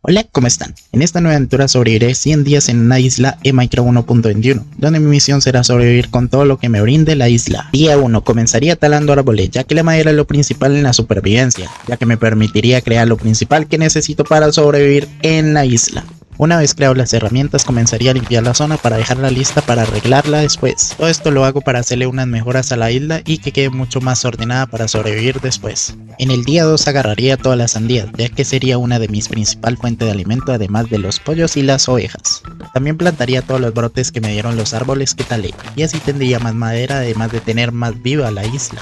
Hola, ¿cómo están? En esta nueva aventura sobreviviré 100 días en una isla en Minecraft 1.21, donde mi misión será sobrevivir con todo lo que me brinde la isla. Día 1, comenzaría talando árboles, ya que la madera es lo principal en la supervivencia, ya que me permitiría crear lo principal que necesito para sobrevivir en la isla. Una vez creado las herramientas, comenzaría a limpiar la zona para dejarla lista para arreglarla después. Todo esto lo hago para hacerle unas mejoras a la isla y que quede mucho más ordenada para sobrevivir después. En el día 2 agarraría todas las sandías, ya que sería una de mis principal fuentes de alimento, además de los pollos y las ovejas. También plantaría todos los brotes que me dieron los árboles que talé, y así tendría más madera, además de tener más viva la isla.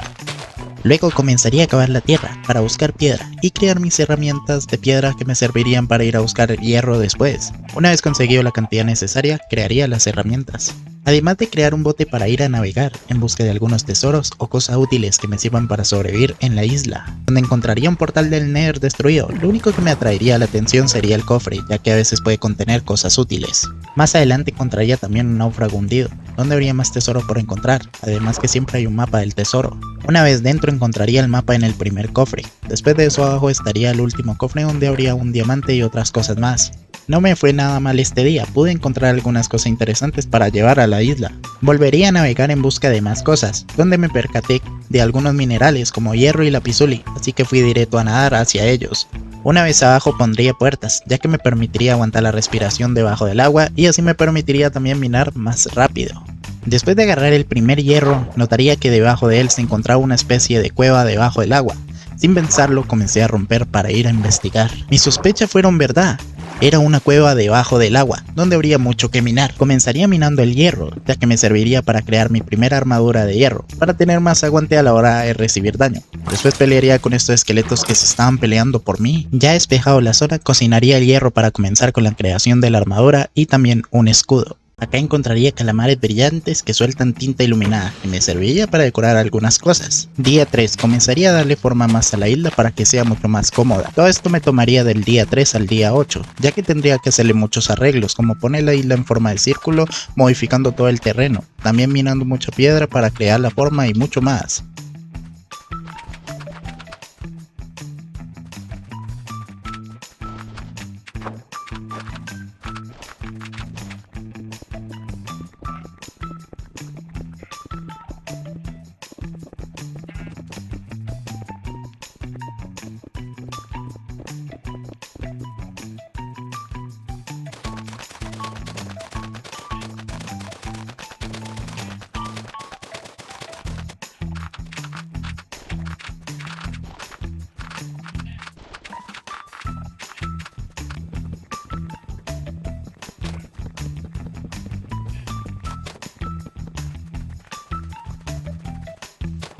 Luego comenzaría a cavar la tierra para buscar piedra y crear mis herramientas de piedra que me servirían para ir a buscar hierro después. Una vez conseguido la cantidad necesaria, crearía las herramientas. Además de crear un bote para ir a navegar en busca de algunos tesoros o cosas útiles que me sirvan para sobrevivir en la isla, donde encontraría un portal del Nether destruido. Lo único que me atraería la atención sería el cofre, ya que a veces puede contener cosas útiles. Más adelante encontraría también un náufrago hundido, donde habría más tesoro por encontrar, además que siempre hay un mapa del tesoro. Una vez dentro encontraría el mapa en el primer cofre, después de eso abajo estaría el último cofre donde habría un diamante y otras cosas más. No me fue nada mal este día, pude encontrar algunas cosas interesantes para llevar a la isla. Volvería a navegar en busca de más cosas, donde me percaté de algunos minerales como hierro y lapizuli, así que fui directo a nadar hacia ellos. Una vez abajo pondría puertas, ya que me permitiría aguantar la respiración debajo del agua y así me permitiría también minar más rápido. Después de agarrar el primer hierro, notaría que debajo de él se encontraba una especie de cueva debajo del agua. Sin pensarlo, comencé a romper para ir a investigar. Mis sospechas fueron verdad. Era una cueva debajo del agua, donde habría mucho que minar. Comenzaría minando el hierro, ya que me serviría para crear mi primera armadura de hierro, para tener más aguante a la hora de recibir daño. Después pelearía con estos esqueletos que se estaban peleando por mí. Ya despejado la zona, cocinaría el hierro para comenzar con la creación de la armadura y también un escudo. Acá encontraría calamares brillantes que sueltan tinta iluminada, que me serviría para decorar algunas cosas. Día 3, comenzaría a darle forma más a la isla para que sea mucho más cómoda. Todo esto me tomaría del día 3 al día 8, ya que tendría que hacerle muchos arreglos, como poner la isla en forma de círculo, modificando todo el terreno, también minando mucha piedra para crear la forma y mucho más.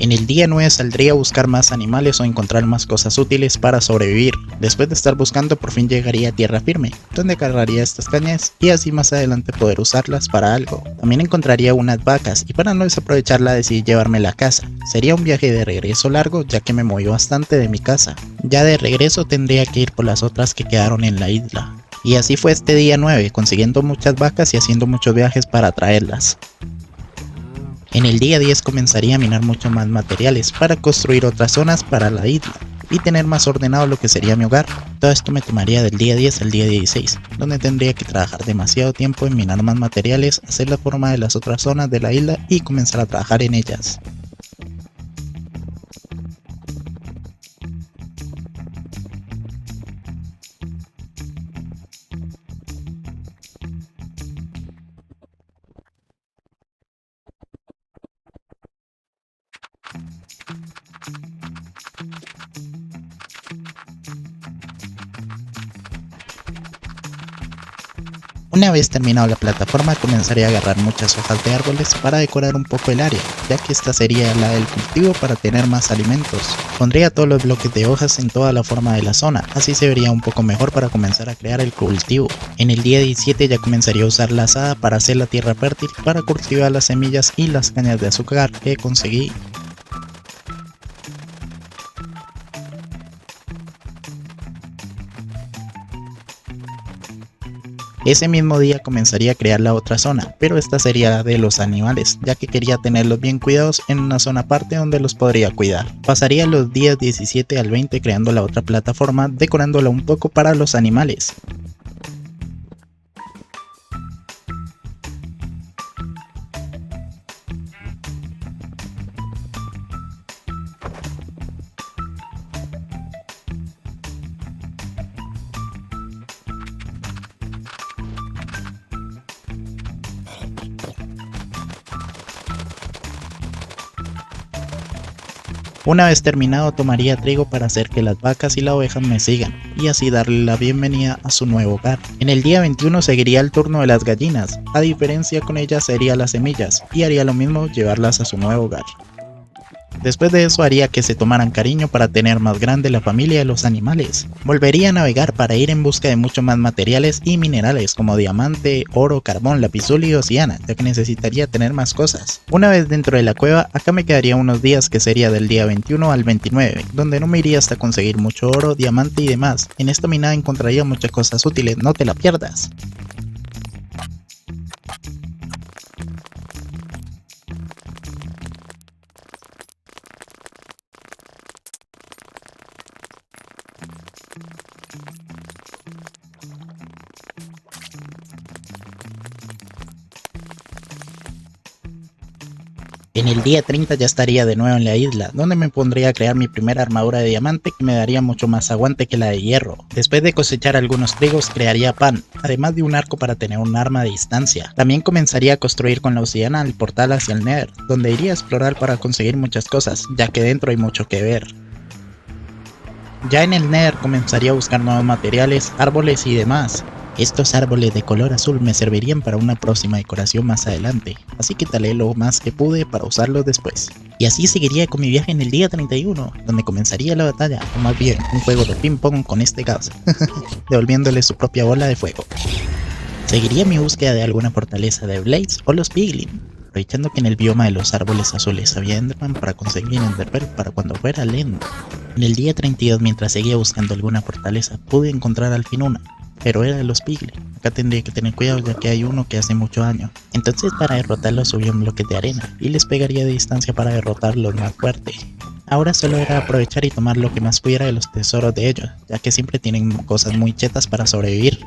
En el día 9 saldría a buscar más animales o encontrar más cosas útiles para sobrevivir. Después de estar buscando, por fin llegaría a tierra firme, donde agarraría estas cañas y así más adelante poder usarlas para algo. También encontraría unas vacas y para no desaprovecharla decidí llevármela a casa. Sería un viaje de regreso largo, ya que me movió bastante de mi casa. Ya de regreso tendría que ir por las otras que quedaron en la isla. Y así fue este día 9, consiguiendo muchas vacas y haciendo muchos viajes para traerlas. En el día 10 comenzaría a minar muchos más materiales para construir otras zonas para la isla y tener más ordenado lo que sería mi hogar. Todo esto me tomaría del día 10 al día 16, donde tendría que trabajar demasiado tiempo en minar más materiales, hacer la forma de las otras zonas de la isla y comenzar a trabajar en ellas. Una vez terminado la plataforma comenzaría a agarrar muchas hojas de árboles para decorar un poco el área, ya que esta sería la del cultivo para tener más alimentos. Pondría todos los bloques de hojas en toda la forma de la zona, así se vería un poco mejor para comenzar a crear el cultivo. En el día 17 ya comenzaría a usar la azada para hacer la tierra fértil para cultivar las semillas y las cañas de azúcar que conseguí. Ese mismo día comenzaría a crear la otra zona, pero esta sería de los animales, ya que quería tenerlos bien cuidados en una zona aparte donde los podría cuidar. Pasaría los días 17 al 20 creando la otra plataforma, decorándola un poco para los animales. Una vez terminado tomaría trigo para hacer que las vacas y la oveja me sigan y así darle la bienvenida a su nuevo hogar. En el día 21 seguiría el turno de las gallinas, a diferencia con ellas sería las semillas y haría lo mismo llevarlas a su nuevo hogar. Después de eso haría que se tomaran cariño para tener más grande la familia de los animales. Volvería a navegar para ir en busca de mucho más materiales y minerales como diamante, oro, carbón, lapizuli y obsidiana, ya que necesitaría tener más cosas. Una vez dentro de la cueva, acá me quedaría unos días que sería del día 21 al 29, donde no me iría hasta conseguir mucho oro, diamante y demás. En esta mina encontraría muchas cosas útiles, no te la pierdas. En el día 30 ya estaría de nuevo en la isla, donde me pondría a crear mi primera armadura de diamante que me daría mucho más aguante que la de hierro. Después de cosechar algunos trigos crearía pan, además de un arco para tener un arma a distancia. También comenzaría a construir con la obsidiana el portal hacia el Nether, donde iría a explorar para conseguir muchas cosas, ya que dentro hay mucho que ver. Ya en el Nether comenzaría a buscar nuevos materiales, árboles y demás. Estos árboles de color azul me servirían para una próxima decoración más adelante, así que talé lo más que pude para usarlos después. Y así seguiría con mi viaje en el día 31, donde comenzaría la batalla, o más bien un juego de ping pong con este gas, devolviéndole su propia bola de fuego. Seguiría mi búsqueda de alguna fortaleza de Blaze o los Piglin, aprovechando que en el bioma de los árboles azules había Enderman para conseguir Enderpearl para cuando fuera al End. En el día 32, mientras seguía buscando alguna fortaleza, pude encontrar al fin una, pero era de los Piglin. Acá tendría que tener cuidado ya que hay uno que hace mucho daño. Entonces para derrotarlo subía un bloque de arena y les pegaría de distancia para derrotarlos más fuerte. Ahora solo era aprovechar y tomar lo que más pudiera de los tesoros de ellos, ya que siempre tienen cosas muy chetas para sobrevivir.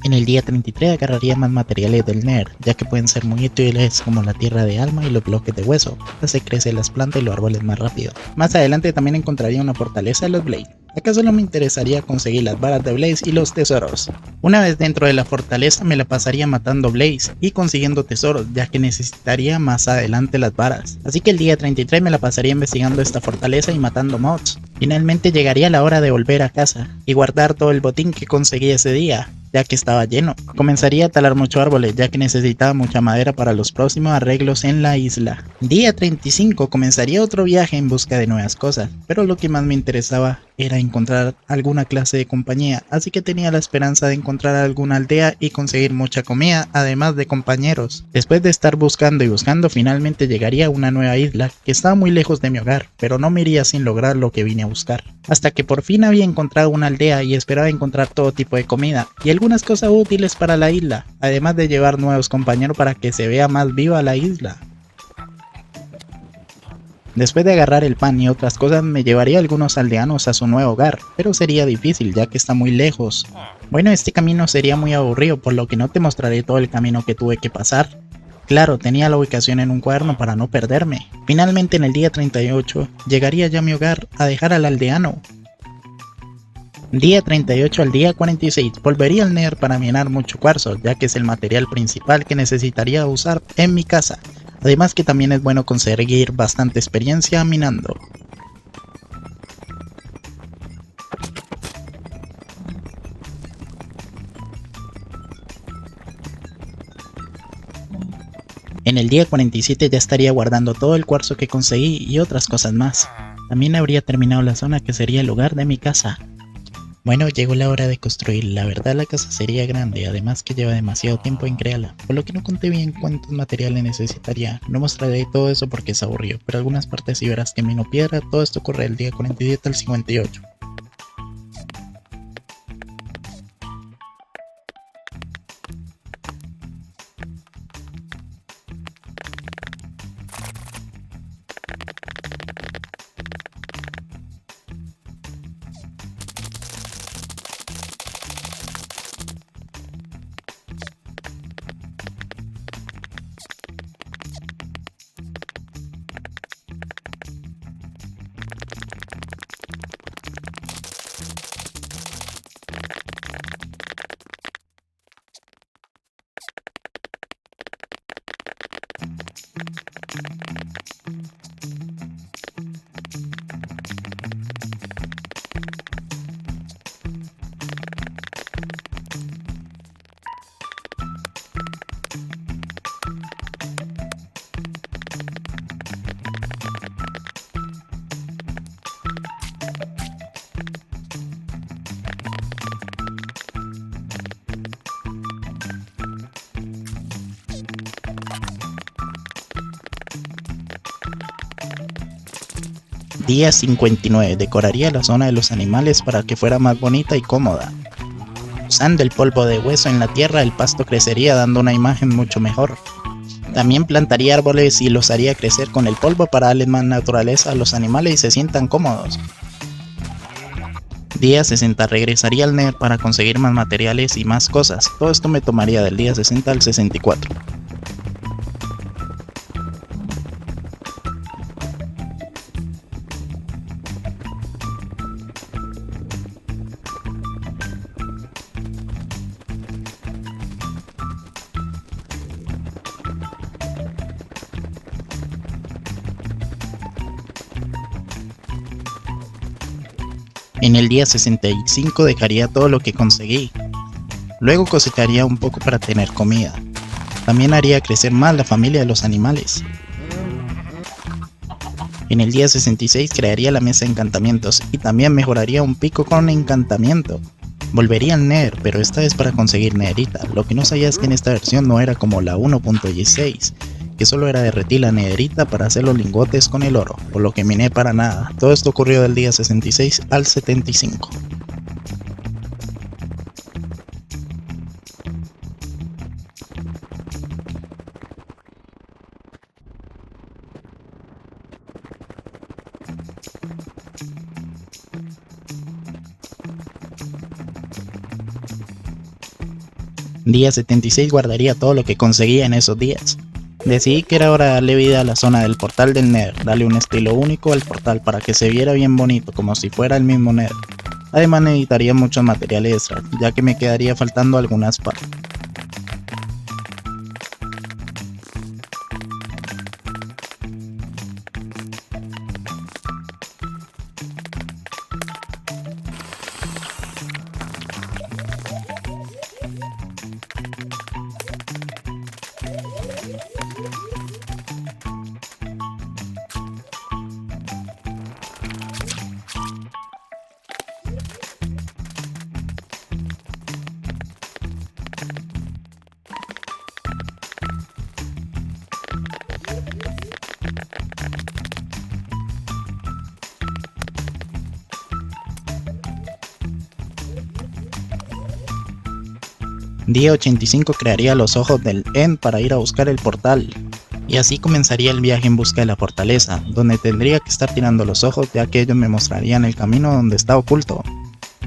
En el día 33 agarraría más materiales del Nether, ya que pueden ser muy útiles como la tierra de alma y los bloques de hueso, así crecen las plantas y los árboles más rápido. Más adelante también encontraría una fortaleza de los Blade. Acá solo me interesaría conseguir las varas de Blaze y los tesoros. Una vez dentro de la fortaleza me la pasaría matando Blaze y consiguiendo tesoros, ya que necesitaría más adelante las varas. Así que el día 33 me la pasaría investigando esta fortaleza y matando mods. Finalmente llegaría la hora de volver a casa y guardar todo el botín que conseguí ese día, ya que estaba lleno. Comenzaría a talar muchos árboles, ya que necesitaba mucha madera para los próximos arreglos en la isla. Día 35 comenzaría otro viaje en busca de nuevas cosas, pero lo que más me interesaba era encontrar alguna clase de compañía, así que tenía la esperanza de encontrar alguna aldea y conseguir mucha comida, además de compañeros. Después de estar buscando y buscando, finalmente llegaría a una nueva isla que estaba muy lejos de mi hogar, pero no me iría sin lograr lo que vine a buscar. Hasta que por fin había encontrado una aldea y esperaba encontrar todo tipo de comida y algunas cosas útiles para la isla, además de llevar nuevos compañeros para que se vea más viva la isla. Después de agarrar el pan y otras cosas me llevaría a algunos aldeanos a su nuevo hogar, pero sería difícil ya que está muy lejos. Bueno, este camino sería muy aburrido, por lo que no te mostraré todo el camino que tuve que pasar. Claro, tenía la ubicación en un cuaderno para no perderme. Finalmente en el día 38 llegaría ya a mi hogar a dejar al aldeano. Día 38 al día 46 volvería al Nether para minar mucho cuarzo, ya que es el material principal que necesitaría usar en mi casa. Además que también es bueno conseguir bastante experiencia minando. En el día 47 ya estaría guardando todo el cuarzo que conseguí y otras cosas más. También habría terminado la zona que sería el hogar de mi casa. Bueno, llegó la hora de construir. La verdad la casa sería grande, además que lleva demasiado tiempo en crearla, por lo que no conté bien cuántos materiales necesitaría. No mostraré todo eso porque es aburrido, pero algunas partes sí verás que mino piedra. Todo esto ocurre del día 47 al 58. Día 59. Decoraría la zona de los animales para que fuera más bonita y cómoda. Usando el polvo de hueso en la tierra, el pasto crecería dando una imagen mucho mejor. También plantaría árboles y los haría crecer con el polvo para darles más naturaleza a los animales y se sientan cómodos. Día 60. Regresaría al Nether para conseguir más materiales y más cosas. Todo esto me tomaría del día 60 al 64. En el día 65 dejaría todo lo que conseguí. Luego cosecharía un poco para tener comida. También haría crecer más la familia de los animales. En el día 66 crearía la mesa de encantamientos y también mejoraría un pico con encantamiento. Volvería al Nether, pero esta vez para conseguir netherita. Lo que no sabía es que en esta versión no era como la 1.16, que solo era derretir la netherita para hacer los lingotes con el oro, por lo que miné para nada. Todo esto ocurrió del día 66 al 75. Día 76 guardaría todo lo que conseguía en esos días. Decidí que era hora de darle vida a la zona del portal del Nether, darle un estilo único al portal para que se viera bien bonito como si fuera el mismo Nether. Además necesitaría muchos materiales extra, ya que me quedaría faltando algunas partes. Día 85 crearía los ojos del End para ir a buscar el portal. Y así comenzaría el viaje en busca de la fortaleza, donde tendría que estar tirando los ojos ya que ellos me mostrarían el camino donde está oculto.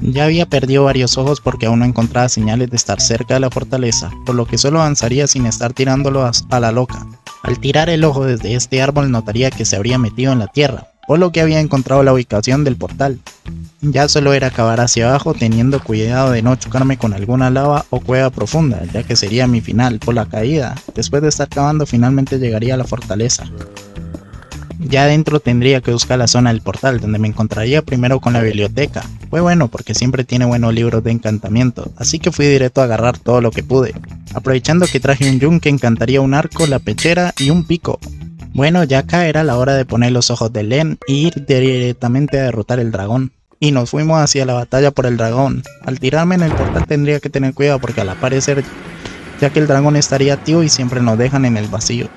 Ya había perdido varios ojos porque aún no encontraba señales de estar cerca de la fortaleza, por lo que solo avanzaría sin estar tirándolo a la loca. Al tirar el ojo desde este árbol notaría que se habría metido en la tierra, por lo que había encontrado la ubicación del portal. Ya solo era cavar hacia abajo teniendo cuidado de no chocarme con alguna lava o cueva profunda, ya que sería mi final por la caída. Después de estar cavando finalmente llegaría a la fortaleza. Ya adentro tendría que buscar la zona del portal, donde me encontraría primero con la biblioteca. Fue bueno porque siempre tiene buenos libros de encantamiento, así que fui directo a agarrar todo lo que pude. Aprovechando que traje un yunque encantaría un arco, la pechera y un pico. Bueno, ya acá era la hora de poner los ojos de Len y ir directamente a derrotar el dragón. Y nos fuimos hacia la batalla por el dragón. Al tirarme en el portal tendría que tener cuidado porque al aparecer, ya que el dragón estaría activo y siempre nos dejan en el vacío.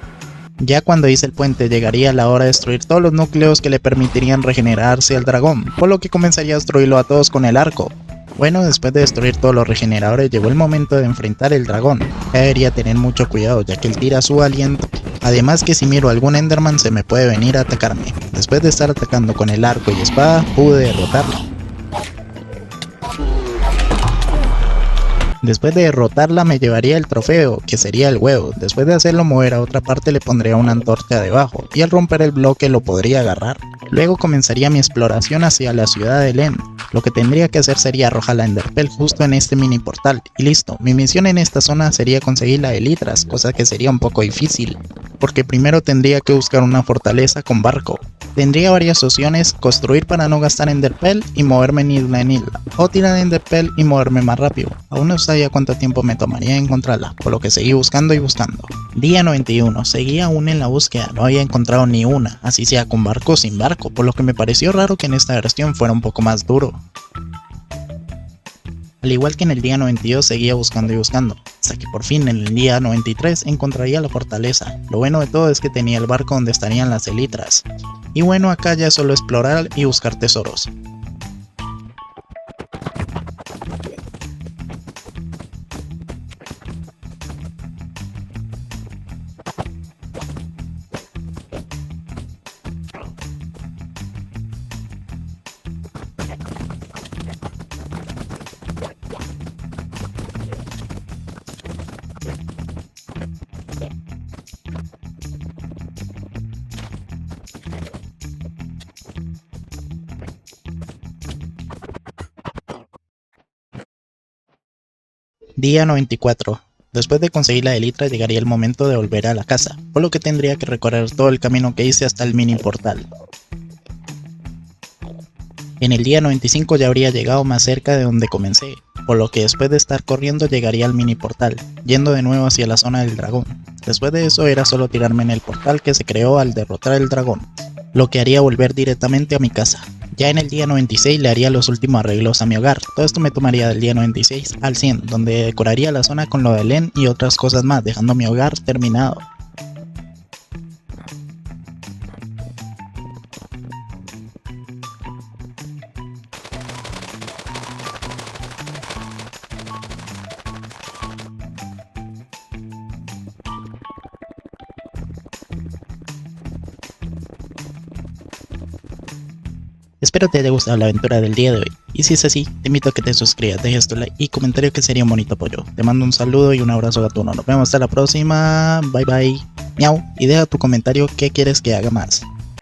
Ya cuando hice el puente llegaría la hora de destruir todos los núcleos que le permitirían regenerarse al dragón, por lo que comenzaría a destruirlo a todos con el arco. Bueno, después de destruir todos los regeneradores llegó el momento de enfrentar el dragón. Ya debería tener mucho cuidado ya que él tira su aliento. Además que si miro algún enderman se me puede venir a atacarme. Después de estar atacando con el arco y espada pude derrotarlo. Después de derrotarla me llevaría el trofeo, que sería el huevo. Después de hacerlo mover a otra parte le pondría una antorcha debajo y al romper el bloque lo podría agarrar. Luego comenzaría mi exploración hacia la ciudad de Len. Lo que tendría que hacer sería arrojar la Enderpearl justo en este mini portal y listo. Mi misión en esta zona sería conseguir la Elytras, cosa que sería un poco difícil, porque primero tendría que buscar una fortaleza con barco. Tendría varias opciones: construir para no gastar Enderpearl y moverme en isla, o tirar Enderpearl y moverme más rápido. Aún no sabía cuánto tiempo me tomaría encontrarla, por lo que seguí buscando y buscando. Día 91, seguía aún en la búsqueda, no había encontrado ni una, así sea con barco o sin barco, por lo que me pareció raro que en esta versión fuera un poco más duro. Al igual que en el día 92 seguía buscando y buscando, hasta que por fin en el día 93 encontraría la fortaleza. Lo bueno de todo es que tenía el barco donde estarían las Elytras. Y bueno, acá ya es solo explorar y buscar tesoros. Día 94. Después de conseguir la elitra llegaría el momento de volver a la casa, por lo que tendría que recorrer todo el camino que hice hasta el mini portal. En el día 95 ya habría llegado más cerca de donde comencé, por lo que después de estar corriendo llegaría al mini portal, yendo de nuevo hacia la zona del dragón. Después de eso era solo tirarme en el portal que se creó al derrotar el dragón, lo que haría volver directamente a mi casa. Ya en el día 96 le haría los últimos arreglos a mi hogar. Todo esto me tomaría del día 96 al 100, donde decoraría la zona con lo de Len y otras cosas más, dejando mi hogar terminado. Espero te haya gustado la aventura del día de hoy, y si es así, te invito a que te suscribas, dejes tu like y comentario que sería un bonito apoyo. Te mando un saludo y un abrazo gatuno, nos vemos hasta la próxima, bye bye, miau, y deja tu comentario qué quieres que haga más.